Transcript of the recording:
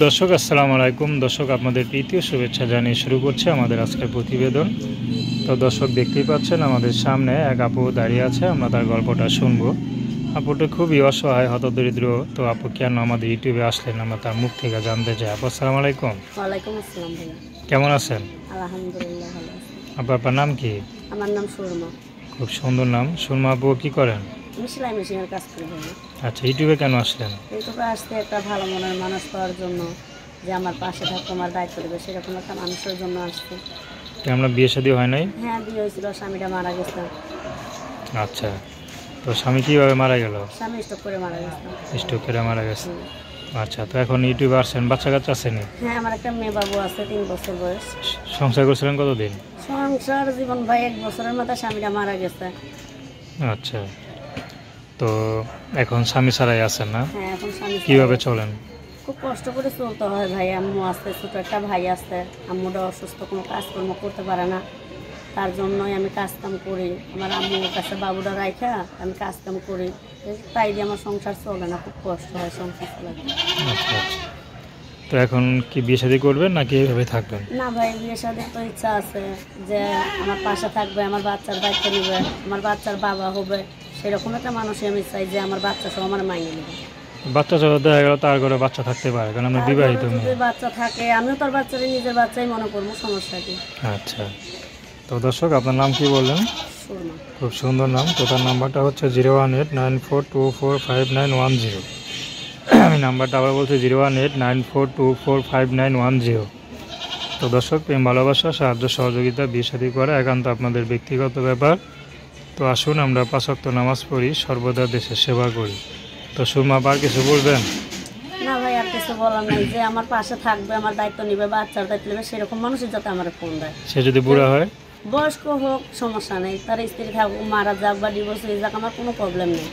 দর্শক আসসালামু আলাইকুম। দর্শক আপনাদের প্রীতীয় শুভেচ্ছা জানিয়ে শুরু করছে আমাদের আজকের প্রতিবেদন। তো দর্শক দেখতেই পাচ্ছেন আমাদের সামনে এক আপু দাঁড়িয়ে আছে, আমরা তার গল্পটা শুনবো। আপুটা খুবই অসহায়, হতদরিদ্র। তো আপু কেন আমাদের ইউটিউবে আসলেন আমরা তার মুখ থেকে জানতে চাই। আপু আসসালামু আলাইকুম। ওয়ালাইকুম আসসালাম ভাইয়া। কেমন আছেন? আলহামদুলিল্লাহ ভালো আছি। আপু আপনার নাম কি? আমার নাম সুরমা। খুব সুন্দর নাম। সুরমা আপু কি করেন? আমি সেলাই মেশিনের কাজ করি ভাইয়া। আচ্ছা, ইউটিউবে কেন আসলেন? ইউটিউবে আসতে একটা ভালো মনের মানুষ পাওয়ার জন্য, যে আমার পাশে থাকতো, আমার দায়িত্ব দেবে, সেরকম একটা মানুষের জন্য আসছে। আমরা বিয়ে শাদী হয় নাই? হ্যাঁ, বিয়ে হয়েছিল, স্বামীটা মারা গেছে। আচ্ছা, তো স্বামী কীভাবে মারা গেল? স্বামী স্ট্রোক করে মারা গেছে। স্ট্রোক করে মারা গেছে। আচ্ছা, তো এখন ইউটিউবে আসছেন, বাচ্চা কাচ্চা আসেনি? হ্যাঁ, আমার একটা মেয়ে বাবু আছে, 3 বছর বয়স। সংসার করছিলেন কতদিন? সংসার জীবন ভাই 1 বছরের মাথায় স্বামীটা মারা গেছে। আচ্ছা, তো এখন স্বামী ছাড়াই আছেন না? হ্যাঁ, এখন স্বামী কীভাবে চলেন? খুব কষ্ট করে চলতে হয় ভাই। আম্মু আসতে, ছোটো একটা ভাই আসতে, আম্মুটা অসুস্থ, কোনো কাজকর্ম করতে পারে না। তার জন্যই আমি কাজকাম করি, আমার আম্মুর কাছে বাবুটা রাইখা আমি কাজকাম করি। তাই দিয়ে আমার সংসার চলে না, খুব কষ্ট হয় সংসার চালাতে। আচ্ছা আচ্ছা, তো এখন কি বিয়ে শাদী করবেন নাকি এইভাবে থাকবেন? না ভাই, বিয়ে শাদীর তো ইচ্ছা আছে, যে আমার পাশে থাকবে, আমার বাচ্চার দায়িত্ব নেবে, আমার বাচ্চার বাবা হবে, সেরকম একটা মানুষই আমি চাই, যে আমার বাচ্চা সহ আমার মাইনে নেবে। বাচ্চা সহ দেখা গেল তার ঘরে বাচ্চা থাকতে পারে, কারণ আমরা বিবাহিত যদি মেয়ে। বাচ্চা থাকে, আমিও তোর বাচ্চারে নিজের বাচ্চাই মনে করবো, সমস্যা কি? আচ্ছা, তো দর্শক আপনার নাম কি বললেন? সুরমা। খুব সুন্দর নাম। তো তার নাম্বারটা হচ্ছে 01894245910। আমি নাম্বারটা আবার বলছি 01894245910। তো দর্শক, প্রেম ভালোবাসা, সাহায্য সহযোগিতা, বিয়ে শাদী করা একান্ত আপনাদের ব্যক্তিগত ব্যাপার। তো আসুন আমরা 5 ওয়াক্ত নামাজ পড়ি, সর্বদা দেশের সেবা করি। তো সুরমা আর কিছু বলবেন? না ভাই, আর কিছু বলার নাই, যে আমার পাশে থাকবে, আমার দায়িত্ব নেবে, বাচ্চার দায়িত্ব নেবে, সেরকম মানুষের যাতে আমার ফোন দেয়। সে যদি বুড়া হয়? বয়স্ক হোক, সমস্যা নেই, তার স্ত্রী থাকুক, মারা যাক বা ডিভোর্স হয়ে যাক, আমার কোনো প্রবলেম নেই।